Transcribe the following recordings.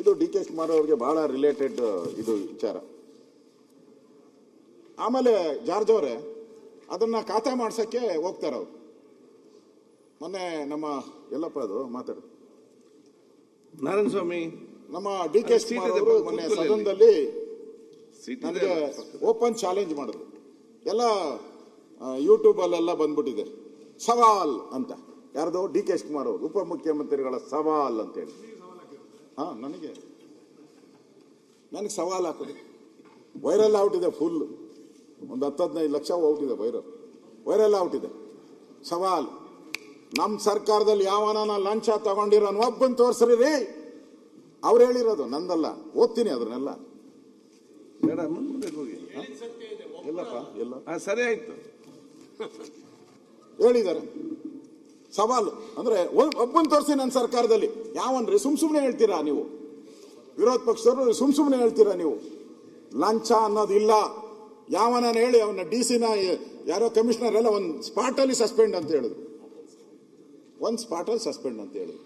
ಇದು D K Shivakumar ಅವ್ರಿಗೆ ಬಹಳ ರಿಲೇಟೆಡ್ ಇದು ವಿಚಾರ. ಆಮೇಲೆ ಜಾರ್ಜ್ ಅವರೇ ಅದನ್ನ ಖಾತಾ ಮಾಡ್ಸಕ್ಕೆ ಹೋಗ್ತಾರ ಅವ್ರು. ಮೊನ್ನೆ ನಮ್ಮ ಎಲ್ಲಪ್ಪ ಅದು ಮಾತಾಡು ನಾರಾಯಣ ಸ್ವಾಮಿ ನಮ್ಮ ಡಿ ಕೆ ಶಿವಕುಮಾರ್ ಅವರು ಮೊನ್ನೆ ಸದನದಲ್ಲಿ ನನಗೆ ಓಪನ್ ಚಾಲೆಂಜ್ ಮಾಡಿದ್ರು. ಎಲ್ಲ ಯೂಟ್ಯೂಬ್ ಅಲ್ಲೆಲ್ಲ ಬಂದ್ಬಿಟ್ಟಿದೆ ಸವಾಲ್ ಅಂತ. ಯಾರ್ದು? ಡಿ ಕೆ ಶಿವಕುಮಾರ್ ಅವರು ಉಪಮುಖ್ಯಮಂತ್ರಿಗಳ ಸವಾಲ್ ಅಂತ ಹೇಳಿ. ನನಗೆ ಸವಾಲ್ ಹಾಕೋದು ವೈರಲ್ ಔಟ್ ಇದೆ. ಫುಲ್ ಒಂದು 10-15 ಲಕ್ಷ ಔಟ್ ಇದೆ. ವೈರಲ್ ಔಟ್ ಇದೆ. ಸವಾಲ್, ನಮ್ಮ ಸರ್ಕಾರದಲ್ಲಿ ಯಾವನ ಲಂಚ ತಗೊಂಡಿರೋ ಒಬ್ಬನ್ ತೋರ್ಸ್ರಿ ರೀ. ಅವ್ರು ಹೇಳಿರೋದು, ನಂದಲ್ಲ. ಓದ್ತೀನಿ ಅದನ್ನೆಲ್ಲ. ಎಲ್ಲಪ್ಪ ಎಲ್ಲ ಸರಿ ಆಯ್ತು ಹೇಳಿದ್ದಾರೆ. ಸವಾಲು ಅಂದ್ರೆ ಒಬ್ಬನ್ ತೋರಿಸಿ ನನ್ನ ಸರ್ಕಾರದಲ್ಲಿ ಯಾವನ್ರಿ? ಸುಮ್ನೆ ಹೇಳ್ತೀರಾ ನೀವು? ವಿರೋಧ ಪಕ್ಷದವರು ಸುಮ್ನೆ ಹೇಳ್ತೀರಾ ನೀವು? ಲಂಚ ಅನ್ನೋದಿಲ್ಲ. ಯಾವನ ಹೇಳಿ ಅವನ DC ನ ಯಾರೋ ಕಮಿಷನರ್ ಎಲ್ಲ ಒಂದು ಸ್ಪಾಟ್ ಅಲ್ಲಿ ಸಸ್ಪೆಂಡ್ ಅಂತ ಹೇಳಿದ್ರು. ಒಂದು ಸ್ಪಾಟ್ ಅಲ್ಲಿ ಸಸ್ಪೆಂಡ್ ಅಂತ ಹೇಳಿದ್ರು.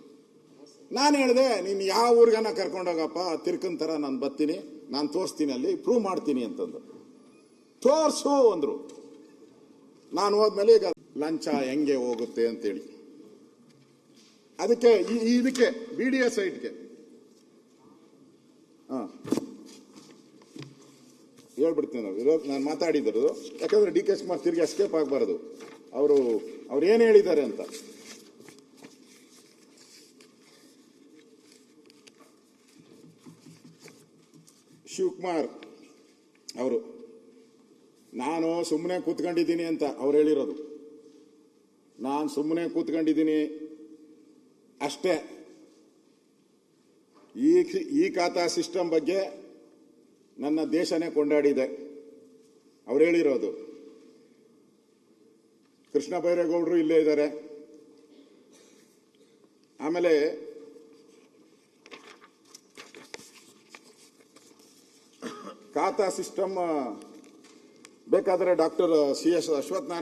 ನಾನು ಹೇಳಿದೆ, ನೀನು ಯಾವ ಊರ್ಗನ ಕರ್ಕೊಂಡೋಗಪ್ಪ, ತಿರ್ಕನ್ ತರ ನಾನು ಬರ್ತೀನಿ, ನಾನು ತೋರಿಸ್ತೀನಿ, ಅಲ್ಲಿ ಪ್ರೂವ್ ಮಾಡ್ತೀನಿ ಅಂತಂದು. ತೋರ್ಸು ಅಂದ್ರು. ನಾನು ಹೋದ್ಮೇಲೆ ಈಗ ಲಂಚ ಹೆಂಗೆ ಹೋಗುತ್ತೆ ಅಂತೇಳಿ ಅದಕ್ಕೆ ಇದಕ್ಕೆ BDS ಸೈಟ್ಗೆ ಹೇಳ್ಬಿಡ್ತೀನಿ ನಾನು ಮಾತಾಡಿದ್ರು. ಯಾಕಂದ್ರೆ ಡಿ ಕೆ ಶಿವಕುಮಾರ್ ತಿರುಗಿ ಎಸ್ಕೇಪ್ ಆಗಬಾರದು. ಅವ್ರು ಏನ್ ಹೇಳಿದ್ದಾರೆ ಅಂತ. ಶಿವಕುಮಾರ್ ಅವರು ನಾನು ಸುಮ್ಮನೆ ಕೂತ್ಕೊಂಡಿದ್ದೀನಿ ಅಂತ ಅವ್ರು ಹೇಳಿರೋದು. ನಾನು ಸುಮ್ಮನೆ ಕೂತ್ಕೊಂಡಿದ್ದೀನಿ ಅಷ್ಟೇ. ಈ ಖಾತಾ ಸಿಸ್ಟಮ್ ಬಗ್ಗೆ ನನ್ನ ದೇಶನೇ ಕೊಂಡಾಡಿದೆ. ಅವ್ರು ಹೇಳಿರೋದು. ಕೃಷ್ಣ ಬೈರೇಗೌಡರು ಇಲ್ಲೇ ಇದ್ದಾರೆ. ಆಮೇಲೆ ಖಾತಾ ಸಿಸ್ಟಮ್ ಬೇಕಾದ್ರೆ ಡಾಕ್ಟರ್ CS ಅಶ್ವಥ್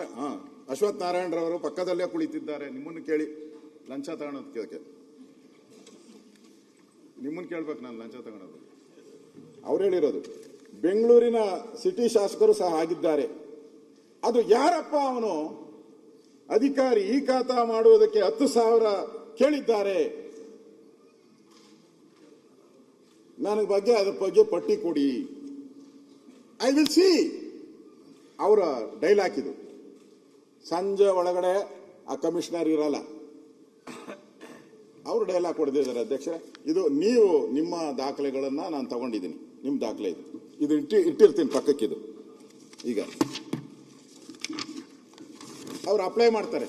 ನಾರಾಯಣರವರು ಪಕ್ಕದಲ್ಲೇ ಕುಳಿತಿದ್ದಾರೆ. ನಿಮ್ಮನ್ನು ಕೇಳಿ ಲಂಚ ತಗೊಳೋದಕ್ಕೆ ನಿಮ್ಮನ್ನು ಕೇಳ್ಬೇಕು ನಾನು. ಲಂಚ ತಗೊಳೋದು ಅವ್ರು ಹೇಳಿರೋದು. ಬೆಂಗಳೂರಿನ ಸಿಟಿ ಶಾಸಕರು ಸಹ ಆಗಿದ್ದಾರೆ. ಅದು ಯಾರಪ್ಪ ಅವನು ಅಧಿಕಾರಿ? ಈ ಖಾತಾ ಮಾಡುವುದಕ್ಕೆ 10,000 ಕೇಳಿದ್ದಾರೆ. ನನಗೆ ಬಗ್ಗೆ ಅದ್ರ ಬಗ್ಗೆ ಪಟ್ಟಿ ಕೊಡಿ. I will see. ಅವರ ಡೈಲಾಗ್ ಇದು. ಸಂಜೆ ಒಳಗಡೆ ಆ ಕಮಿಷನರ್ ಇರಲ್ಲ. ಅವರು ಡೈಲಾಗ್ ಕೊಡ್ತಿದ್ದಾರೆ. ಅಧ್ಯಕ್ಷರೇ, ಇದು ನೀವು ನಿಮ್ಮ ದಾಖಲೆಗಳನ್ನ ನಾನು ತಗೊಂಡಿದ್ದೀನಿ. ನಿಮ್ಮ ದಾಖಲೆ ಇದು ಇಟ್ಟಿರ್ತೀನಿ ಪಕ್ಕಕ್ಕಿದು. ಈಗ ಅವ್ರು ಅಪ್ಲೈ ಮಾಡ್ತಾರೆ.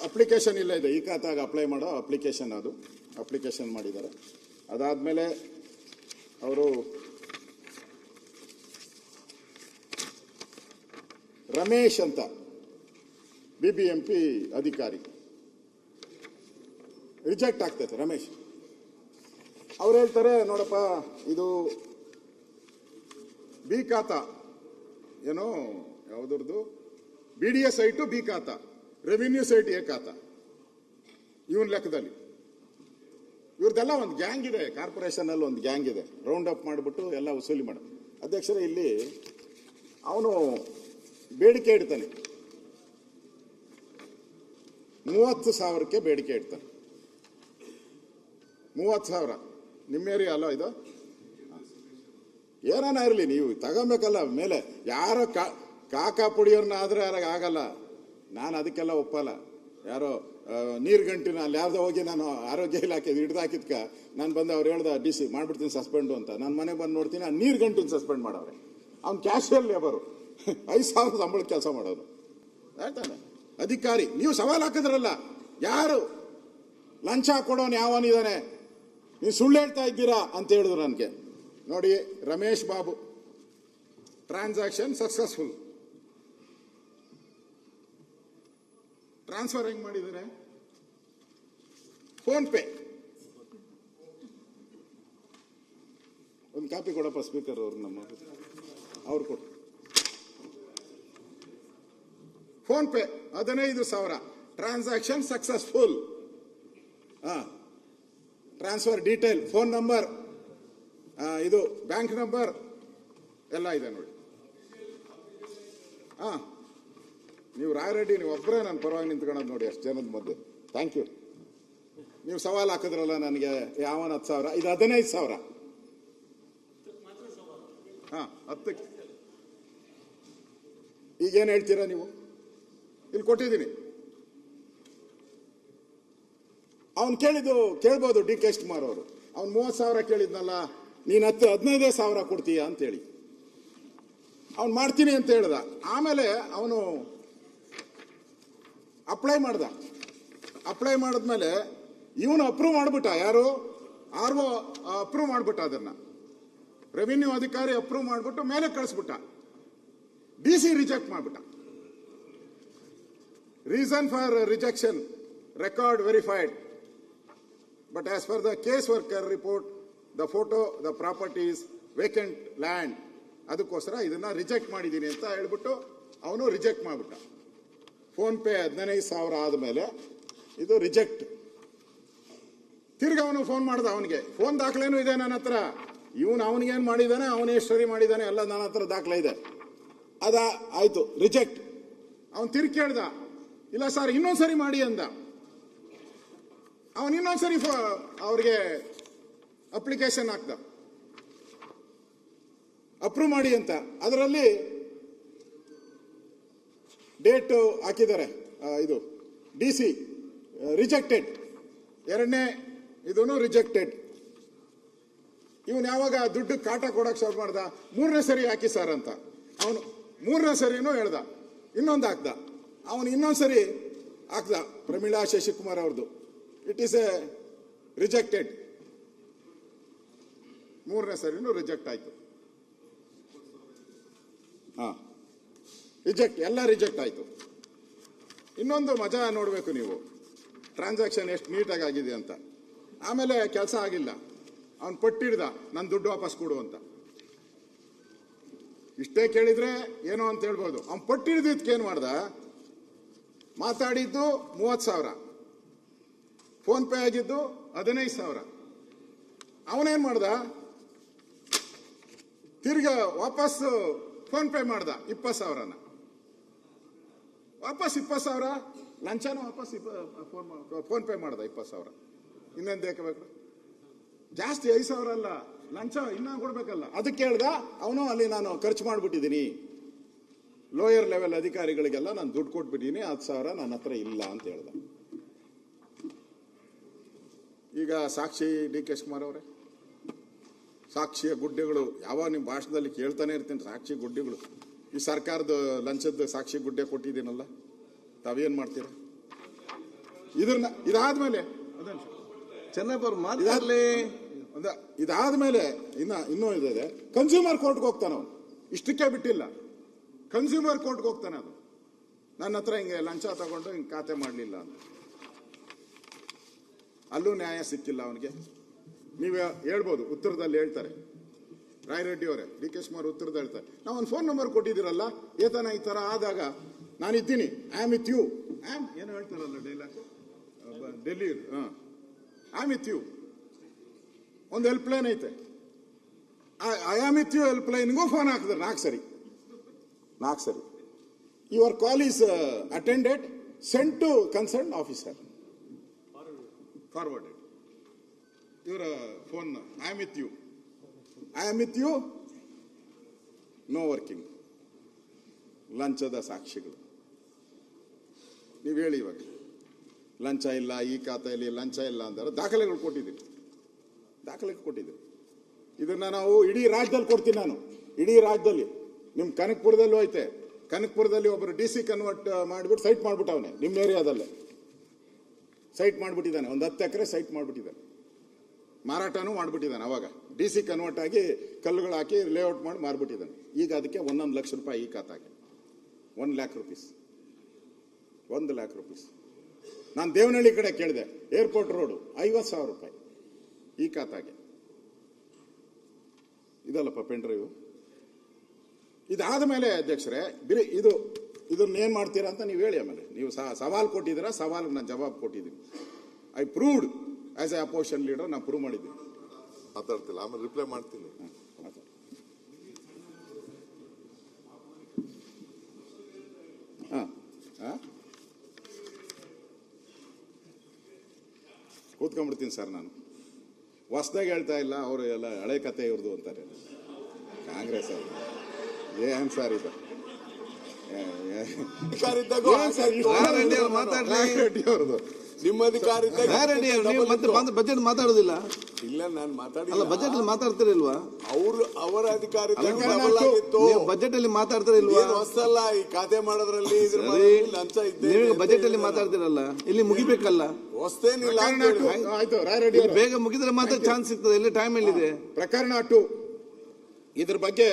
ಅಪ್ಲಿಕೇಶನ್ ಇಲ್ಲ ಇದೆ. ಈ ಖಾತಾಗ ಅಪ್ಲೈ ಮಾಡೋ ಅಪ್ಲಿಕೇಶನ್, ಅದು ಅಪ್ಲಿಕೇಶನ್ ಮಾಡಿದ್ದಾರೆ. ಅದಾದ್ಮೇಲೆ ಅವರು ರಮೇಶ್ ಅಂತ BBMP ಅಧಿಕಾರಿ ರಿಜೆಕ್ಟ್ ಆಗ್ತೈತೆ. ರಮೇಶ್ ಅವ್ರು ಹೇಳ್ತಾರೆ, ನೋಡಪ್ಪ ಇದು ಬಿ ಖಾತಾ, ಏನೋ ಯಾವುದ್ರದ್ದು BDS ಸೈಟು ಬಿ ಖಾತಾ, ರೆವಿನ್ಯೂ ಸೈಟ್ ಎ ಖಾತಾ. ಇವನ್ ಲೆಕ್ಕದಲ್ಲಿ ಇವ್ರದ್ದೆಲ್ಲ ಒಂದು ಗ್ಯಾಂಗ್ ಇದೆ. ಕಾರ್ಪೊರೇಷನ್ ಅಲ್ಲಿ ಒಂದು ಗ್ಯಾಂಗ್ ಇದೆ. ರೌಂಡ್ ಅಪ್ ಮಾಡಿಬಿಟ್ಟು ಎಲ್ಲ ವಸೂಲಿ ಮಾಡ. ಅಧ್ಯಕ್ಷರೇ, ಇಲ್ಲಿ ಅವನು ಬೇಡಿಕೆ ಇಡ್ತಾನೆ. 30,000ಕ್ಕೆ ಬೇಡಿಕೆ ಇಡ್ತಾನೆ. 30,000 ನಿಮ್ಮ ಏರಿಯಾ ಅಲ್ಲ ಇದು? ಏನಾನ ಇರಲಿ, ನೀವು ತಗೊಬೇಕಲ್ಲ. ಮೇಲೆ ಯಾರೋ ಕಾಕಾ ಪುಡಿಯವ್ರನ್ನ ಆದ್ರೆ ಆಗಲ್ಲ. ನಾನು ಅದಕ್ಕೆಲ್ಲ ಒಪ್ಪಲ್ಲ. ಯಾರೋ ನೀರ್ಗಂಟಿನ ಅಲ್ಲಿ ಯಾವ್ದೋ ಹೋಗಿ ನಾನು ಆರೋಗ್ಯ ಇಲಾಖೆ ಹಿಡ್ದಾಕಿದ್ಕ ನಾನು ಬಂದು ಅವ್ರು ಹೇಳ್ದ DC ಮಾಡ್ಬಿಡ್ತೀನಿ ಸಸ್ಪೆಂಡು ಅಂತ. ನಾನು ಮನೆಗೆ ಬಂದು ನೋಡ್ತೀನಿ, ಆ ನೀರ್ಗಂಟಿನ ಸಸ್ಪೆಂಡ್ ಮಾಡವ್ರೆ. ಅವ್ನು ಕ್ಯಾಶುಯಲ್ ಲೇಬರು, 5,000 ಸಂಬಳಕ್ಕೆ ಕೆಲಸ ಮಾಡೋರು. ಆಯ್ತಾನೆ ಅಧಿಕಾರಿ. ನೀವು ಸವಾಲು ಹಾಕಿದ್ರಲ್ಲ, ಯಾರು ಲಂಚ ಕೊಡೋನು ಯಾವನಿದ್ದಾನೆ, ನೀವು ಸುಳ್ಳು ಹೇಳ್ತಾ ಇದ್ದೀರಾ ಅಂತ ಹೇಳಿದ್ರು ನನಗೆ. ನೋಡಿ, Ramesh Babu transaction successful. Transfer ಹೆಂಗ್ ಮಾಡಿದ್ದಾರೆ? Phone pay. ಒಂದು ಕಾಪಿ ಕೊಡಪ್ಪ ಸ್ಪೀಕರ್ ಅವ್ರು, ನಮ್ಮ ಅವ್ರು ಕೊಟ್ಟು. Phone pay 15,000 transaction successful. Transfer detail, phone number, ಇದು ಬ್ಯಾಂಕ್ ನಂಬರ್ ಎಲ್ಲ ಇದೆ ನೋಡಿ. ನೀವು ರಾಯರೆಡ್ಡಿ, ನೀವು ಒಬ್ಬರೇ ನನ್ನ ಪರವಾಗಿ ನಿಂತ್ಕೊಳ್ಳೋದು ನೋಡಿ ಅಷ್ಟು ಜನದ ಮಧ್ಯೆ. Thank you. ನೀವು ಸವಾಲು ಹಾಕಿದ್ರಲ್ಲ ನನಗೆ, ಯಾವನ 10,000, ಇದು 15,000. 10ಕ್ಕೆ ಈಗೇನು ಹೇಳ್ತೀರಾ ನೀವು? ಇಲ್ಲಿ ಕೊಟ್ಟಿದ್ದೀನಿ. ಅವನು ಕೇಳ್ಬೋದು ಡಿ ಕೆ ಶಿವಕುಮಾರ್ ಅವರು. ಅವ್ನು 30,000 ಕೇಳಿದ್ನಲ್ಲ, ನೀನು 15,000 ಕೊಡ್ತೀಯ ಅಂತೇಳಿ ಅವ್ನು ಮಾಡ್ತೀನಿ ಅಂತ ಹೇಳ್ದ. ಆಮೇಲೆ ಅವನು ಅಪ್ಲೈ ಮಾಡಿದ್ಮೇಲೆ ಇವನು ಅಪ್ರೂವ್ ಮಾಡ್ಬಿಟ್ಟ. ಯಾರು? RO ಅಪ್ರೂವ್ ಮಾಡ್ಬಿಟ್ಟ, ಅದನ್ನ ರೆವಿನ್ಯೂ ಅಧಿಕಾರಿ ಅಪ್ರೂವ್ ಮಾಡ್ಬಿಟ್ಟು ಮೇಲೆ ಕಳಿಸ್ಬಿಟ್ಟ. DC ರಿಜೆಕ್ಟ್ ಮಾಡ್ಬಿಟ್ಟ. Reason for rejection, record verified, but as per the case worker report the photo the property is vacant land. ಅದಕ್ಕೋಸ್ಕರ ಇದನ್ನ ರಿಜೆಕ್ಟ್ ಮಾಡಿದ್ದೀನಿ ಅಂತ ಹೇಳ್ಬಿಟ್ಟು ಅವನು ರಿಜೆಕ್ಟ್ ಮಾಡ್ಬಿಟ್ಟ. ಫೋನ್ ಪೇ 15,000 ಆದಮೇಲೆ ಇದು ರಿಜೆಕ್ಟ್. ತಿರ್ಗಿ ಅವನು ಫೋನ್ ಮಾಡ್ದ. ಅವನಿಗೆ ಫೋನ್ ದಾಖಲೆನೂ ಇದೆ ನನ್ನ ಹತ್ರ. ಅವನಿಗೇನು ಮಾಡಿದ್ದಾನೆ, ಅವನೇ ಸರಿ ಮಾಡಿದ್ದಾನೆ, ಎಲ್ಲ ನನ್ನ ಹತ್ರ ದಾಖಲೆ ಇದೆ. ಆಯ್ತು, ರಿಜೆಕ್ಟ್. ಅವನು ತಿರ್ಗಿ ಕೇಳ್ದ, ಇಲ್ಲ ಸರ್ ಇನ್ನೊಂದ್ಸರಿ ಮಾಡಿ ಅಂದ. ಅವನು ಇನ್ನೊಂದ್ಸರಿ ಅವ್ರಿಗೆ ಅಪ್ಲಿಕೇಶನ್ ಹಾಕ್ದ, ಅಪ್ರೂವ್ ಮಾಡಿ ಅಂತ. ಅದರಲ್ಲಿ ಡೇಟ್ ಹಾಕಿದ್ದಾರೆ, ಇದು DC ರಿಜೆಕ್ಟೆಡ್, ಎರಡನೇ ಇದೂ ರಿಜೆಕ್ಟೆಡ್. ಇವನು ಯಾವಾಗ ದುಡ್ಡು ಕಾಟ ಕೊಡಕ್ಕೆ ಸ್ಟಾರ್ಟ್ ಮಾಡ್ದ, 3ನೇ ಸರಿ ಹಾಕಿ ಸರ್ ಅಂತ. ಅವನು 3ನೇ ಸರಿನೂ ಹೇಳ್ದ, ಇನ್ನೊಂದು ಹಾಕ್ದ. ಅವನು ಇನ್ನೊಂದ್ಸರಿ ಹಾಕ್ದ, ಪ್ರಮೀಳಾ ಶಶಿಕುಮಾರ್ ಅವ್ರದ್ದು, ಇಟ್ ಈಸ್ ಎ ರಿಜೆಕ್ಟೆಡ್. 3ನೇ ಸರಿನೂ ರಿಜೆಕ್ಟ್ ಆಯ್ತು. ರಿಜೆಕ್ಟ್, ಎಲ್ಲ ರಿಜೆಕ್ಟ್ ಆಯ್ತು. ಇನ್ನೊಂದು ಮಜಾ ನೋಡಬೇಕು ನೀವು, ಟ್ರಾನ್ಸಾಕ್ಷನ್ ಎಷ್ಟು ನೀಟಾಗಿ ಆಗಿದೆ ಅಂತ. ಆಮೇಲೆ ಕೆಲಸ ಆಗಿಲ್ಲ, ಅವನು ಪಟ್ಟಿಡ್ದ, ನನ್ನ ದುಡ್ಡು ವಾಪಸ್ ಕೊಡು ಅಂತ. ಇಷ್ಟೇ ಕೇಳಿದ್ರೆ ಏನೋ ಅಂತ ಹೇಳ್ಬೋದು. ಅವ್ನು ಪಟ್ಟಿಡ್ದಿದ್ದಕ್ಕೇನು ಮಾಡ್ದ, ಮಾತಾಡಿದ್ದು 30,000, ಫೋನ್ ಪೇ ಆಗಿದ್ದು 15,000. ಅವನೇನ್ ಮಾಡ್ದ, ತಿರ್ಗ ವಾಪಸ್ ಫೋನ್ ಪೇ ಮಾಡ್ದ 20,000ನ. ವಾಪಸ್ 20,000 ಲಂಚನ ವಾಪಸ್ ಫೋನ್ ಪೇ ಮಾಡ್ದ 20,000. ಇನ್ನೇನು ಬೇಕಬೇಕು? ಜಾಸ್ತಿ 5,000 ಅಲ್ಲ, ಲಂಚ ಇನ್ನ ಕೊಡ್ಬೇಕಲ್ಲ. ಅದಕ್ಕೆ ಹೇಳ್ದ ಅವನು, ಅಲ್ಲಿ ನಾನು ಖರ್ಚು ಮಾಡ್ಬಿಟ್ಟಿದ್ದೀನಿ, ಲೋಯರ್ ಲೆವೆಲ್ ಅಧಿಕಾರಿಗಳಿಗೆಲ್ಲ ನಾನು ದುಡ್ಡು ಕೊಟ್ಬಿಟ್ಟಿದ್ದೀನಿ, 10,000 ನನ್ನ ಹತ್ರ ಇಲ್ಲ ಅಂತ ಹೇಳ್ದ. ಈಗ ಸಾಕ್ಷಿ ಡಿ ಕೆ ಶಿವಕುಮಾರ್ ಅವರೇ, ಸಾಕ್ಷಿಯ ಗುಡ್ಡೆಗಳು ಯಾವಾಗ ನಿಮ್ಮ ಭಾಷಣದಲ್ಲಿ ಕೇಳ್ತಾನೆ ಇರ್ತೀನಿ. ಸಾಕ್ಷಿ ಗುಡ್ಡೆಗಳು, ಈ ಸರ್ಕಾರದ ಲಂಚದ ಸಾಕ್ಷಿ ಗುಡ್ಡೆ ಕೊಟ್ಟಿದ್ದೀನಲ್ಲ, ತಾವೇನ್ ಮಾಡ್ತೀರಾ? ಇದಾದ್ಮೇಲೆ ಚೆನ್ನಪ್ಪವ್ರು ಮಾತಾಡಲಿ. ಇದಾದ್ಮೇಲೆ ಇನ್ನೂ ಇದೆ, ಕನ್ಸ್ಯೂಮರ್ ಕೋರ್ಟ್ಗೆ ಹೋಗ್ತಾನೆ ಅವನು. ಇಷ್ಟಕ್ಕೆ ಬಿಟ್ಟಿಲ್ಲ, ಕನ್ಸ್ಯೂಮರ್ ಕೋರ್ಟ್ಗೆ ಹೋಗ್ತಾನೆ. ಅದು ನನ್ನ ಹತ್ರ ಹಿಂಗೆ ಲಂಚ ತಗೊಂಡು ಹಿಂಗೆ ಖಾತೆ ಮಾಡಲಿಲ್ಲ ಅಂತ. ಅಲ್ಲೂ ನ್ಯಾಯ ಸಿಕ್ಕಿಲ್ಲ ಅವನಿಗೆ. ನೀವು ಹೇಳ್ಬೋದು, ಉತ್ತರದಲ್ಲಿ ಹೇಳ್ತಾರೆ ರಾಯರೆಡ್ಡಿ ಅವರೇ, ಡಿ ಕೆ ಶಿವಕುಮಾರ್ ಉತ್ತರದಲ್ಲಿ ಹೇಳ್ತಾರೆ, ನಾವು ಒಂದು ಫೋನ್ ನಂಬರ್ ಕೊಟ್ಟಿದ್ದೀರಲ್ಲ, ಏತನ ಈ ತರ ಆದಾಗ ನಾನಿದ್ದೀನಿ, ಐ ಆಮ್ ವಿತ್ ಯು, ಏನು ಹೇಳ್ತಾರಲ್ಲ dialogue Delhi, I am with you. ಒಂದು ಹೆಲ್ಪ್ ಲೈನ್ ಐತೆ, I am with you help ಲೈನ್ಗೂ ಫೋನ್ ಹಾಕಿದ್ರೆ 4 ಸರಿ. Your call is attended, sent to concern officer, forwarded. ಇವರ phone, I am with you, no working. ಲಂಚದ ಸಾಕ್ಷಿಗಳು. ನೀವು ಹೇಳಿ, ಇವಾಗ ಲಂಚ ಇಲ್ಲ, ಈ ಖಾತೆಯಲ್ಲಿ ಲಂಚ ಇಲ್ಲ ಅಂತಾರೆ. ದಾಖಲೆಗಳು ಕೊಟ್ಟಿದ್ದೀವಿ. ಇದನ್ನ ನಾವು ಇಡೀ ರಾಜ್ಯದಲ್ಲಿ ಕೊಡ್ತೀನಿ. ನಾನು ಇಡೀ ರಾಜ್ಯದಲ್ಲಿ, ನಿಮ್ಮ ಕನಕಪುರದಲ್ಲೂ ಐತೆ. ಕನಕಪುರದಲ್ಲಿ ಒಬ್ಬರು DC ಕನ್ವರ್ಟ್ ಮಾಡಿಬಿಟ್ಟು ಸೈಟ್ ಮಾಡ್ಬಿಟ್ಟವನೆ, ನಿಮ್ಮ ಏರಿಯಾದಲ್ಲೇ ಸೈಟ್ ಮಾಡ್ಬಿಟ್ಟಿದ್ದಾನೆ. ಒಂದು 10 ಎಕರೆ ಸೈಟ್ ಮಾಡ್ಬಿಟ್ಟಿದ್ದಾನೆ, ಮಾರಾಟನೂ ಮಾಡ್ಬಿಟ್ಟಿದ್ದಾನೆ. ಅವಾಗ DC ಕನ್ವರ್ಟ್ ಆಗಿ ಕಲ್ಲುಗಳು ಹಾಕಿ ಲೇಔಟ್ ಮಾಡಿ ಮಾರ್ಬಿಟ್ಟಿದ್ದಾನೆ. ಈಗ ಅದಕ್ಕೆ 1 ಲಕ್ಷ ರೂಪಾಯಿ ಈ ಖಾತಾಗೆ, 1 lakh rupees. 1 lakh rupees. ನಾನು ದೇವನಹಳ್ಳಿ ಕಡೆ ಕೇಳಿದೆ, ಏರ್ಪೋರ್ಟ್ ರೋಡು 50,000 ರೂಪಾಯಿ ಈ ಖಾತಾಗೆ. ಇದಲ್ಲಪ್ಪ ಪೆನ್ ಡ್ರೈವ್. ಇದಾದ ಮೇಲೆ ಅಧ್ಯಕ್ಷರೇ, ಇದನ್ನ ಏನ್ ಮಾಡ್ತೀರಾ ಅಂತ ನೀವು ಹೇಳಿ. ಆಮೇಲೆ ನೀವು ಸವಾಲ್ ಕೊಟ್ಟಿದ್ದೀರಾ, ಸವಾಲ್ಗೆ ನಾನು ಜವಾಬ್ ಕೊಟ್ಟಿದ್ದೀನಿ. I proved as A opposition leader ನಾನು ಪ್ರೂವ್ ಮಾಡಿದ್ದೀನಿ. ಮಾತಾಡ್ತಿಲ್ಲ, ಆಮೇಲೆ ರಿಪ್ಲೈ ಮಾಡ್ತೀನಿ. ಕೂತ್ಕೊಂಡ್ಬಿಡ್ತೀನಿ ಸರ್. ನಾನು ಹೊಸ್ದಾಗಿ ಹೇಳ್ತಾ ಇಲ್ಲ, ಅವರು ಎಲ್ಲ ಹಳೆ ಕತೆ ಇವ್ರದ್ದು ಅಂತಾರೆ ಕಾಂಗ್ರೆಸ್ ಅವರು. ಏನ್ ಸರ್ ಇದು? ರೆಡ್ಡಿ ಅವ್ರದ್ದು ನಿಮ್ಮ ಅಧಿಕಾರ ಬಜೆಟ್ ಮಾತಾಡೋದಿಲ್ಲ. ಇಲ್ಲ, ನಾನು ಅಲ್ಲ, ಬಜೆಟ್ ಅಲ್ಲಿ ಮಾತಾಡ್ತಿರಲ್ವಾ? ಅವರ ಅಧಿಕಾರ ಬಜೆಟ್ ಅಲ್ಲಿ ಮಾತಾಡ್ತಿರಲ್ವಾ? ಹೊಸಲ್ಲ ಈ ಖಾತೆ ಮಾಡೋದ್ರಲ್ಲಿ ಲಂಚ ನೀವು ಬಜೆಟ್ ಅಲ್ಲಿ ಮಾತಾಡ್ತಿರಲ್ಲ, ಇಲ್ಲಿ ಮುಗಿಬೇಕಲ್ಲ. ಹೊಸ್ತೇನಿಲ್ಲ. ಆಯ್ತು, ರಾಯರೆಡ್ಡಿ ಅವರು ಬೇಗ ಮುಗಿದ್ರೆ ಮಾತ್ರ ಚಾನ್ಸ್ ಸಿಗ್ತದೆ. ಇಲ್ಲಿ ಟೈಮ್ ಎಲ್ಲಿದೆ? ಪ್ರಕರಣ 2 ಇದ್ರ ಬಗ್ಗೆ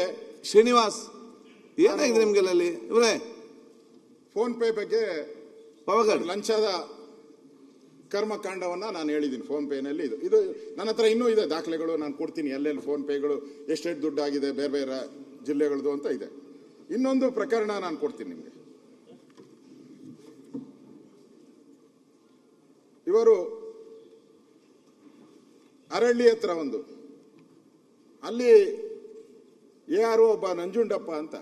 ಶ್ರೀನಿವಾಸ್ ಏನಾಗಿದೆ ನಿಮ್ಗೆಲ್ಲ ಅಲ್ಲಿ? ಇವರೇ ಫೋನ್ ಪೇ ಬಗ್ಗೆ ಪವಗಡ್ ಲಂಚದ ಕರ್ಮಕಾಂಡವನ್ನ ನಾನು ಹೇಳಿದ್ದೀನಿ. ಫೋನ್ ಪೇನಲ್ಲಿ ಇದು ನನ್ನ ಹತ್ರ ಇನ್ನೂ ಇದೆ ದಾಖಲೆಗಳು, ನಾನು ಕೊಡ್ತೀನಿ. ಎಲ್ಲೆಲ್ಲಿ ಫೋನ್ ಪೇಗಳು ಎಷ್ಟೆಷ್ಟು ದುಡ್ಡು ಆಗಿದೆ ಬೇರೆ ಬೇರೆ ಜಿಲ್ಲೆಗಳದ್ದು ಅಂತ ಇದೆ. ಇನ್ನೊಂದು ಪ್ರಕರಣ ನಾನು ಕೊಡ್ತೀನಿ ನಿಮಗೆ. ಇವರು ಅರಳ್ಳಿ ಹತ್ರ ಅಲ್ಲಿ ಯಾರು ಒಬ್ಬ ನಂಜುಂಡಪ್ಪ ಅಂತ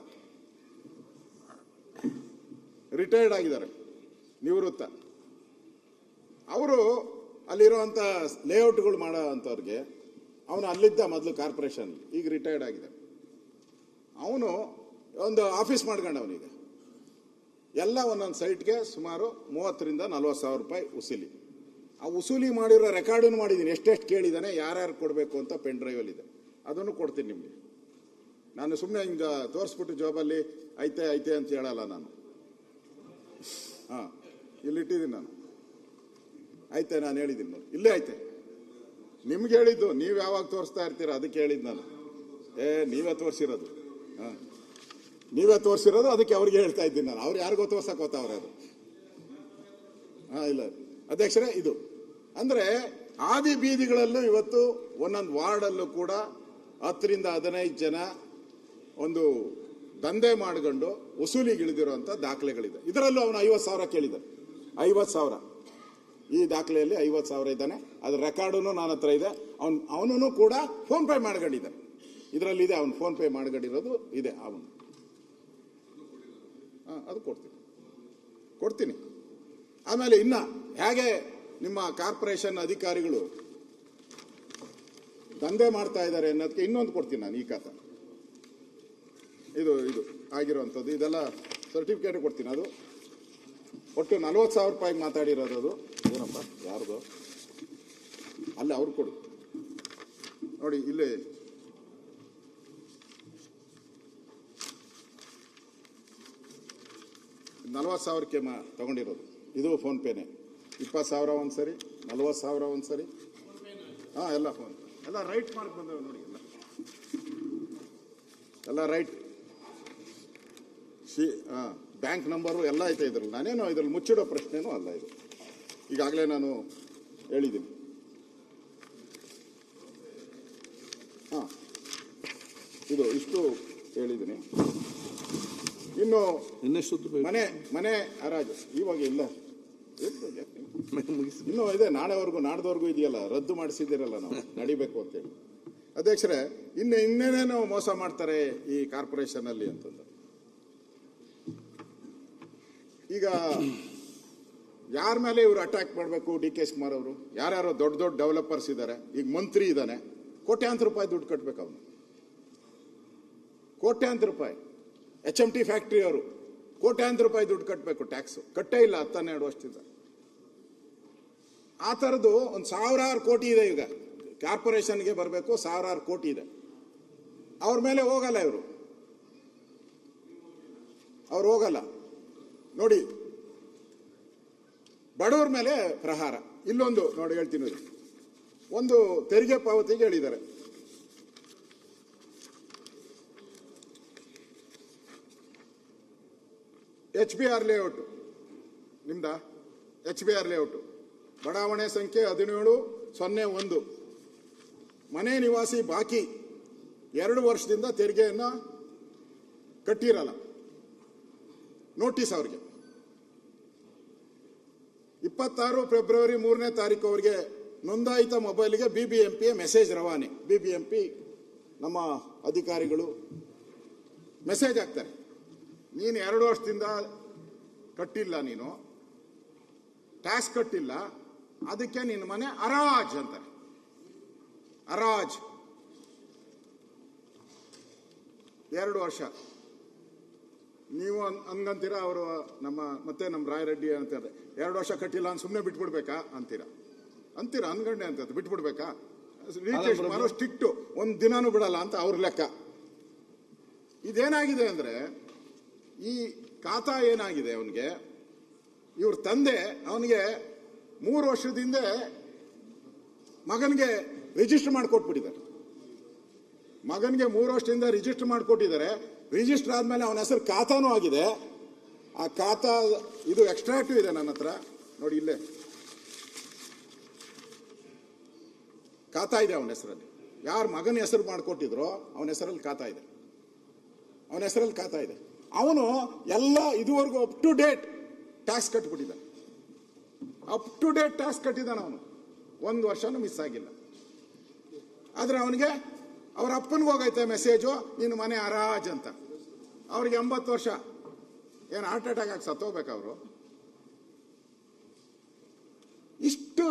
ರಿಟೈರ್ಡ್ ಆಗಿದ್ದಾರೆ, ನಿವೃತ್ತ. ಅವರು ಅಲ್ಲಿರುವಂಥ ಲೇಔಟ್ಗಳು ಮಾಡೋ ಅಂಥವ್ರಿಗೆ, ಅವನು ಅಲ್ಲಿದ್ದ ಮೊದಲು ಕಾರ್ಪೊರೇಷನ್, ಈಗ ರಿಟೈರ್ಡ್ ಆಗಿದೆ. ಅವನು ಒಂದು ಆಫೀಸ್ ಮಾಡ್ಕೊಂಡವನೀಗ. ಎಲ್ಲ ಒಂದೊಂದು ಸೈಟ್ಗೆ ಸುಮಾರು 30,000 ರಿಂದ 40,000 ರೂಪಾಯಿ ಉಸೂಲಿ. ಆ ಉಸೂಲಿ ಮಾಡಿರೋ ರೆಕಾರ್ಡನ್ನು ಮಾಡಿದ್ದೀನಿ, ಎಷ್ಟೆಷ್ಟು ಕೇಳಿದ್ದಾನೆ, ಯಾರ್ಯಾರು ಕೊಡಬೇಕು ಅಂತ ಪೆನ್ ಡ್ರೈವಲ್ಲಿ ಇದೆ. ಅದನ್ನು ಕೊಡ್ತೀನಿ ನಿಮಗೆ. ನಾನು ಸುಮ್ಮನೆ ಹಿಂಗೆ ತೋರಿಸ್ಬಿಟ್ಟು ಜಾಬಲ್ಲಿ ಐತೆ ಐತೆ ಅಂತ ಹೇಳಲ್ಲ ನಾನು. ಇಲ್ಲಿಟ್ಟಿದ್ದೀನಿ ನಾನು. ಐತೆ, ನಾನು ಹೇಳಿದ್ದೀನಿ ನೋಡಿ, ಇಲ್ಲೇ ಐತೆ. ನಿಮ್ಗೆ ಹೇಳಿದ್ದು, ನೀವು ಯಾವಾಗ ತೋರಿಸ್ತಾ ಇರ್ತೀರ ಅದಕ್ಕೆ ಹೇಳಿದ್ದು ನಾನು. ನೀವೇ ತೋರಿಸಿರೋದು, ನೀವೇ ತೋರಿಸಿರೋದು, ಅದಕ್ಕೆ ಅವ್ರಿಗೆ ಹೇಳ್ತಾ ಇದ್ದೀನಿ ನಾನು. ಅವ್ರು ಯಾರಿಗೋ ತೋರ್ಸಕ್ಕೆ ಹೋಗ್ತಾವ್ರೆ ಅದು. ಇಲ್ಲ ಅಧ್ಯಕ್ಷರೇ, ಇದು ಅಂದ್ರೆ ಆದಿ ಬೀದಿಗಳಲ್ಲೂ ಇವತ್ತು ಒಂದೊಂದು ವಾರ್ಡಲ್ಲೂ ಕೂಡ 10 ರಿಂದ 15 ಜನ ಒಂದು ದಂಧೆ ಮಾಡ್ಕೊಂಡು ವಸೂಲಿಗಿಳಿದಿರುವಂಥ ದಾಖಲೆಗಳಿದೆ. ಇದರಲ್ಲೂ ಅವನು 50,000 ಕೇಳಿದ್ದಾನೆ. 50,000 ಈ ದಾಖಲೆಯಲ್ಲಿ 50,000 ಇದ್ದಾನೆ. ಅದ್ರ ರೆಕಾರ್ಡು ನನ್ನ ಹತ್ರ ಇದೆ. ಅವನು ಕೂಡ ಫೋನ್ ಪೇ ಮಾಡ್ಕೊಂಡಿದ್ದಾನೆ. ಇದರಲ್ಲಿ ಇದೆ, ಅವನು ಫೋನ್ ಪೇ ಮಾಡ್ಕೊಂಡಿರೋದು ಇದೆ ಅವನು. ಅದು ಕೊಡ್ತೀನಿ. ಆಮೇಲೆ ಇನ್ನ ಹೇಗೆ ನಿಮ್ಮ ಕಾರ್ಪೊರೇಷನ್ ಅಧಿಕಾರಿಗಳು ದಂಧೆ ಮಾಡ್ತಾ ಇದ್ದಾರೆ ಅನ್ನೋದಕ್ಕೆ ಇನ್ನೊಂದು ಕೊಡ್ತೀನಿ ನಾನು. ಈ ಖಾತೆ ಇದು ಆಗಿರುವಂಥದ್ದು, ಇದೆಲ್ಲ ಸರ್ಟಿಫಿಕೇಟ್ ಕೊಡ್ತೀನಿ. ಅದು ಒಟ್ಟು 40,000 ರೂಪಾಯಿಗೆ ಮಾತಾಡಿರೋದು. ಅದು ಏನಪ್ಪ ಯಾರ್ದು? ಅಲ್ಲ, ಅವ್ರು ಕೊಡು ನೋಡಿ. ಇಲ್ಲಿ $40,000ಕ್ಕೆ ತಗೊಂಡಿರೋದು. ಇದು ಫೋನ್ ಪೇನೆ. 20,000 ಒಂದ್ಸರಿ, 40,000 ಒಂದ್ಸರಿ. ಎಲ್ಲ ಫೋನ್ ಎಲ್ಲ ರೈಟ್ ಮಾಡಕ್ ಬಂದವೆ ನೋಡಿ. ಎಲ್ಲ ರೈಟ್. ಬ್ಯಾಂಕ್ ನಂಬರು ಎಲ್ಲ ಐತೆ ಇದ್ರಲ್ಲಿ. ನಾನೇನು ಇದ್ರಲ್ಲಿ ಮುಚ್ಚಿಡೋ ಪ್ರಶ್ನೆನೂ ಅಲ್ಲ. ಇದು ಈಗಾಗಲೇ ನಾನು ಹೇಳಿದ್ದೀನಿ. ಇಷ್ಟು ಹೇಳಿದ್ದೀನಿ. ಇನ್ನು ಮನೆ ಹರಾಜು ಇವಾಗ ಇಲ್ಲ, ಇನ್ನೂ ಇದೆ. ನಾಡ್ದವರೆಗೂ ಇದೆಯಲ್ಲ, ರದ್ದು ಮಾಡಿಸಿದ್ದೀರಲ್ಲ ನಾವು, ನಡಿಬೇಕು ಅಂತೇಳಿ. ಅಧ್ಯಕ್ಷರೇ, ಇನ್ನೇನೇನೋ ಮೋಸ ಮಾಡ್ತಾರೆ ಈ ಕಾರ್ಪೊರೇಷನ್ ಅಲ್ಲಿ ಅಂತಂದ್ರೆ, ಈಗ ಯಾರ ಮೇಲೆ ಇವರು ಅಟ್ಯಾಕ್ ಮಾಡಬೇಕು? ಡಿ ಕೆ ಶಿವಕುಮಾರ್ ಅವರು ಯಾರ್ಯಾರೋ ದೊಡ್ಡ ಡೆವಲಪರ್ಸ್ ಇದ್ದಾರೆ. ಈಗ ಮಂತ್ರಿ ಇದ್ದಾನೆ, ಕೋಟ್ಯಾಂತರ ರೂಪಾಯಿ ದುಡ್ಡು ಕಟ್ಟಬೇಕು ಅವನು. ಕೋಟ್ಯಾಂತರ ರೂಪಾಯಿ. HMT ಫ್ಯಾಕ್ಟ್ರಿ ಅವರು ಕೋಟ್ಯಾಂತರ ರೂಪಾಯಿ ದುಡ್ಡು ಕಟ್ಟಬೇಕು, ಟ್ಯಾಕ್ಸ್ ಕಟ್ಟೇ ಇಲ್ಲ 12 ವರ್ಷದಿಂದ. ಆ ಥರದ್ದು ಒಂದು 1,000 ಕೋಟಿ ಇದೆ. ಈಗ ಕಾರ್ಪೊರೇಷನ್ಗೆ ಬರಬೇಕು 1,000 ಕೋಟಿ ಇದೆ. ಅವ್ರ ಮೇಲೆ ಹೋಗಲ್ಲ ಅವ್ರು ಹೋಗಲ್ಲ ನೋಡಿ. ಬಡವ್ರ ಮೇಲೆ ಪ್ರಹಾರ. ಇಲ್ಲೊಂದು ನೋಡಿ ಹೇಳ್ತೀನಿ, ಒಂದು ತೆರಿಗೆ ಪಾವತಿಗೆ ಹೇಳಿದ್ದಾರೆ. HBR ಲೇಔಟ್ ನಿಮ್ದ, HBR ಲೇಔಟ್ ಬಡಾವಣೆ ಸಂಖ್ಯೆ 1701. ಮನೆ ನಿವಾಸಿ ಬಾಕಿ 2 ವರ್ಷದಿಂದ ತೆರಿಗೆಯನ್ನು ಕಟ್ಟಿರಲ್ಲ. ನೋಟಿಸ್ ಅವ್ರಿಗೆ 26 ಫೆಬ್ರವರಿ 3ನೇ ತಾರೀಕು ಅವ್ರಿಗೆ ನೋಂದಾಯಿತ ಮೊಬೈಲ್ಗೆ BBMP ಮೆಸೇಜ್ ರವಾನೆ. BBMP ನಮ್ಮ ಅಧಿಕಾರಿಗಳು ಮೆಸೇಜ್ ಹಾಕ್ತಾರೆ, ನೀನು 2 ವರ್ಷದಿಂದ ಕಟ್ಟಿಲ್ಲ, ನೀನು ಟ್ಯಾಕ್ಸ್ ಕಟ್ಟಿಲ್ಲ, ಅದಕ್ಕೆ ನಿನ್ನ ಮನೆ ಹರಾಜ್ ಅಂತಾರೆ. ಹರಾಜ್ 2 ವರ್ಷ ನೀವು ಹಂಗಂತೀರ. ಅವರು ಮತ್ತೆ ನಮ್ಮ ರಾಯರೆಡ್ಡಿ ಅಂತಾರೆ 2 ವರ್ಷ ಕಟ್ಟಿಲ್ಲ ಅಂತ ಸುಮ್ಮನೆ ಬಿಟ್ಬಿಡ್ಬೇಕಾ ಅಂತೀರ ಅನ್ಗಂಡೆ ಅಂತ ಬಿಟ್ಬಿಡ್ಬೇಕಾ? ರಿಜಿಸ್ಟ್ರೇಷನ್ ಮಾಡೋ ಸ್ಟ್ರಿಕ್ಟು, ಒಂದು ದಿನಾನೂ ಬಿಡಲ್ಲ ಅಂತ ಅವ್ರ ಲೆಕ್ಕ. ಇದೇನಾಗಿದೆ ಅಂದ್ರೆ ಈ ಖಾತಾ ಏನಾಗಿದೆ ಅವನಿಗೆ, ಇವ್ರ ತಂದೆ ಅವನಿಗೆ 3 ವರ್ಷದ ಹಿಂದೆ ಮಗನಿಗೆ ರಿಜಿಸ್ಟರ್ ಮಾಡಿಕೊಟ್ಬಿಟ್ಟಿದ್ದಾರೆ. ಮಗನಿಗೆ 3 ವರ್ಷದಿಂದ ರಿಜಿಸ್ಟರ್ ಮಾಡಿಕೊಟ್ಟಿದ್ದಾರೆ. ರಿಜಿಸ್ಟರ್ ಆದ್ಮೇಲೆ ಅವನ ಹೆಸರು ಖಾತಾನೂ ಆಗಿದೆ. ಆ ಖಾತಾ ಇದು ಎಕ್ಸ್ಟ್ರಾಕ್ಟು ಇದೆ ನನ್ನ ಹತ್ರ ನೋಡಿ, ಇಲ್ಲೇ ಖಾತಾ ಇದೆ ಅವನ ಹೆಸರಲ್ಲಿ. ಯಾರು ಮಗನ ಹೆಸರು ಮಾಡಿಕೊಟ್ಟಿದ್ರೋ ಅವನ ಹೆಸರಲ್ಲಿ ಖಾತಾ ಇದೆ. ಅವನು ಎಲ್ಲ ಇದುವರೆಗೂ ಅಪ್ ಟು ಡೇಟ್ ಟ್ಯಾಕ್ಸ್ ಕಟ್ಟಿಬಿಟ್ಟಿದ್ದಾನೆ. ಅವನು 1 ವರ್ಷನೂ ಮಿಸ್ ಆಗಿಲ್ಲ. ಆದ್ರೆ ಅವನಿಗೆ ಅವ್ರ ಅಪ್ಪನಿಗೆ ಹೋಗೈತೆ ಮೆಸೇಜು, ನಿನ್ನ ಮನೆ ಹರಾಜ್ ಅಂತ. ಅವ್ರಿಗೆ 80 ವರ್ಷ, ಏನು ಹಾರ್ಟ್ ಅಟ್ಯಾಕ್ ಆಗಿ ಸತ್ತೋಗ್ಬೇಕು ಅವರು. ಇಷ್ಟು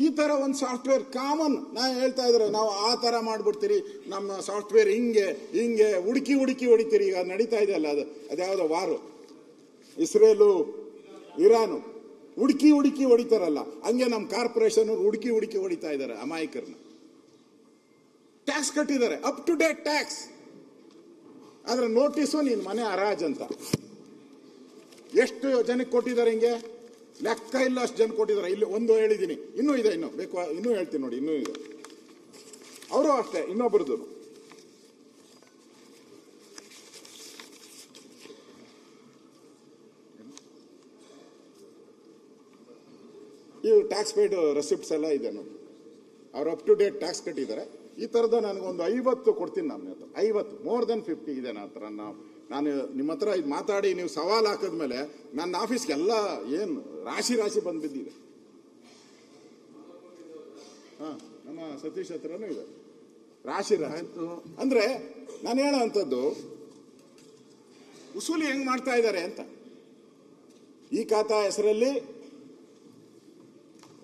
ಈ ತರ ಒಂದು ಸಾಫ್ಟ್ವೇರ್ ಕಾಮನ್. ನಾ ಹೇಳ್ತಾ ಇದ್ರೆ ನಾವು ಆ ತರ ಮಾಡ್ಬಿಡ್ತೀರಿ, ನಮ್ಮ ಸಾಫ್ಟ್ವೇರ್ ಹಿಂಗೆ ಹುಡುಕಿ ಹೊಡಿತೀರಿ. ಈಗ ನಡೀತಾ ಇದೆ ಅಲ್ಲ, ಅದ್ಯಾವುದೋ ವಾರು, ಇಸ್ರೇಲು ಇರಾನು, ಹುಡುಕಿ ಹೊಡಿತಾರಲ್ಲ, ಹಂಗೆ ನಮ್ಮ ಕಾರ್ಪೊರೇಷನ್ ಹುಡುಕಿ ಹೊಡಿತಾ ಇದ್ದಾರೆ ಅಮಾಯಕರನ್ನ. ಟ್ಯಾಕ್ಸ್ ಕಟ್ಟಿದ್ದಾರೆ, ಅಪ್ ಟು ಡೇಟ್ ಟ್ಯಾಕ್ಸ್. ಆದ್ರೆ ನೋಟಿಸು ನಿನ್ ಮನೆ ಹರಾಜ್ ಅಂತ. ಎಷ್ಟು ಜನಕ್ಕೆ ಕೊಟ್ಟಿದ್ದಾರೆ ಹಿಂಗೆ ಲೆಕ್ಕ ಇಲ್ಲ, ಅಷ್ಟು ಜನ ಕೊಟ್ಟಿದ್ದಾರೆ. ಇಲ್ಲಿ ಒಂದು ಹೇಳಿದ್ದೀನಿ, ಇನ್ನೂ ಇದೆ, ಇನ್ನೂ ಬೇಕು, ಇನ್ನೂ ಹೇಳ್ತೀನಿ ನೋಡಿ, ಇನ್ನೂ ಇದೆ. ಅವರು ಅಷ್ಟೇ, ಇನ್ನೊಬ್ಬರದು ಈ ಟ್ಯಾಕ್ಸ್ ಪೇಯ್ಡ್ ರೆಸಿಪ್ಟ್ಸ್ ಎಲ್ಲ ಇದೆ ನೋಡಿ. ಅವ್ರು ಅಪ್ ಟು ಡೇಟ್ ಟ್ಯಾಕ್ಸ್ ಕಟ್ಟಿದ್ದಾರೆ. ಈ ಥರದ ನನಗೊಂದು 50 ಕೊಡ್ತೀನಿ. ನಮ್ಮ ಹತ್ರ 50, ಮೋರ್ ದೆನ್ 50 ಇದೆ ನನ್ನ ಹತ್ರ. ನಾನು ನಿಮ್ಮ ಹತ್ರ ಇದು ಮಾತಾಡಿ ನೀವು ಸವಾಲು ಹಾಕಿದ್ಮೇಲೆ ನನ್ನ ಆಫೀಸ್ಗೆಲ್ಲ ಏನು ರಾಶಿ ಬಂದು ಬಿದ್ದಿದೆ. ನಮ್ಮ ಸತೀಶ್ ಹತ್ರನೂ ಇದೆ ರಾಶಿ. ಅಂದ್ರೆ ನಾನು ಹೇಳೋ ಅಂಥದ್ದು ಉಸೂಲಿ ಹೆಂಗ್ ಮಾಡ್ತಾ ಇದ್ದಾರೆ ಅಂತ. ಈ ಖಾತಾ ಹೆಸರಲ್ಲಿ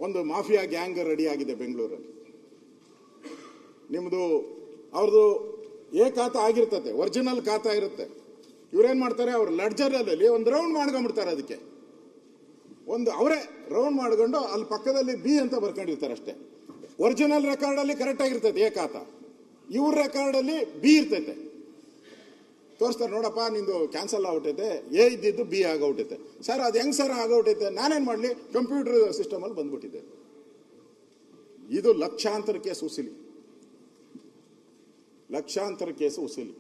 ಒಂದು ಮಾಫಿಯಾ ಗ್ಯಾಂಗ್ ರೆಡಿ ಆಗಿದೆ ಬೆಂಗಳೂರಲ್ಲಿ. ನಿಮ್ದು ಅವ್ರದ್ದು ಖಾತಾ ಆಗಿರ್ತದೆ, ಒರಿಜಿನಲ್ ಖಾತಾ ಇರುತ್ತೆ. ಇವ್ರೇನ್ ಮಾಡ್ತಾರೆ, ಅವ್ರ ಲೆಡ್ಜರಲ್ಲಿ ಒಂದು ರೌಂಡ್ ಮಾಡ್ಕೊಂಡ್ಬಿಡ್ತಾರೆ. ಅದಕ್ಕೆ ಒಂದು ಅವರೇ ರೌಂಡ್ ಮಾಡ್ಕೊಂಡು ಅಲ್ಲಿ ಪಕ್ಕದಲ್ಲಿ ಬಿ ಅಂತ ಬರ್ಕೊಂಡಿರ್ತಾರೆ ಅಷ್ಟೇ. ಒರಿಜಿನಲ್ ರೆಕಾರ್ಡ್ ಅಲ್ಲಿ ಕರೆಕ್ಟ್ ಆಗಿರ್ತೈತೆ ಖಾತಾ, ಇವ್ರ ರೆಕಾರ್ಡ್ ಅಲ್ಲಿ ಬಿ ಇರ್ತೈತೆ. ತೋರಿಸ್ತಾರೆ, ನೋಡಪ್ಪ ನಿಂದು ಕ್ಯಾನ್ಸಲ್ ಆಗ್ಬಿಟ್ಟೈತೆ, ಇದ್ದಿದ್ದು ಬಿ ಆಗೋಗ್ಬಿಟ್ಟೈತೆ. ಸರ್ ಅದು ಹೆಂಗ್ ಸರ್ ಆಗೋಗ್ಬಿಟ್ಟೈತೆ, ನಾನೇನ್ ಮಾಡ್ಲಿ, ಕಂಪ್ಯೂಟರ್ ಸಿಸ್ಟಮ್ ಅಲ್ಲಿ ಬಂದ್ಬಿಟ್ಟಿದೆ. ಇದು ಲಕ್ಷಾಂತರ ಕೇಸು ಉಸಿಲಿ.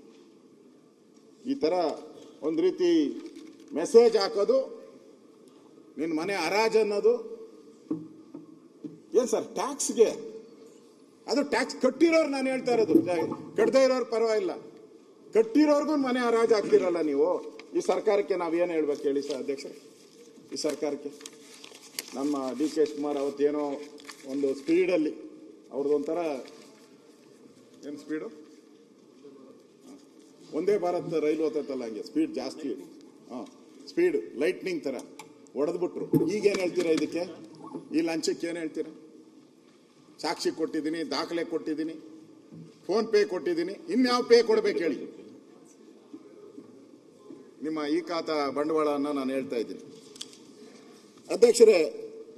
ಈ ತರ ಒಂದು ರೀತಿ ಮೆಸೇಜ್ ಹಾಕೋದು, ನಿನ್ನ ಮನೆ ಹರಾಜ್ ಅನ್ನೋದು ಏನ್ ಸರ್ ಟ್ಯಾಕ್ಸ್ಗೆ? ಅದು ಟ್ಯಾಕ್ಸ್ ಕಟ್ಟಿರೋರು ನಾನು ಹೇಳ್ತಾ ಇರೋದು, ಕಟ್ಟದೇ ಇರೋರು ಪರವಾಗಿಲ್ಲ. ಕಟ್ಟಿರೋರ್ಗು ಮನೆ ಹರಾಜ್ ಆಗ್ತಿರಲ್ಲ ನೀವು. ಈ ಸರ್ಕಾರಕ್ಕೆ ನಾವೇನು ಹೇಳ್ಬೇಕು ಹೇಳಿ ಸರ್ ಅಧ್ಯಕ್ಷರೇ? ಈ ಸರ್ಕಾರಕ್ಕೆ ನಮ್ಮ DK ಶಿವಕುಮಾರ್ ಅವತ್ತೇನೋ ಒಂದು ಸ್ಪೀಡಲ್ಲಿ ಅವ್ರದ್ದೊಂಥರ ಏನು ಸ್ಪೀಡು, ಒಂದೇ ಭಾರತ್ ರೈಲು ಹೋಗ್ತೈತಲ್ಲ ಹಂಗೆ ಸ್ಪೀಡ್ ಜಾಸ್ತಿ, ಸ್ಪೀಡ್ ಲೈಟ್ನಿಂಗ್ ತರ ಹೊಡೆದ್ಬಿಟ್ರು. ಈಗೇನು ಹೇಳ್ತೀರಾ ಇದಕ್ಕೆ? ಈ ಲಂಚಕ್ಕೆ ಏನು ಹೇಳ್ತೀರಾ? ಸಾಕ್ಷಿ ಕೊಟ್ಟಿದ್ದೀನಿ, ದಾಖಲೆ ಕೊಟ್ಟಿದ್ದೀನಿ, ಫೋನ್ ಪೇ ಕೊಟ್ಟಿದ್ದೀನಿ, ಇನ್ಯಾವ ಪೇ ಕೊಡ್ಬೇಕು ಹೇಳಿ? ನಿಮ್ಮ ಈ ಖಾತಾ ಬಂಡವಾಳವನ್ನು ನಾನು ಹೇಳ್ತಾ ಇದ್ದೀನಿ ಅಧ್ಯಕ್ಷರೇ.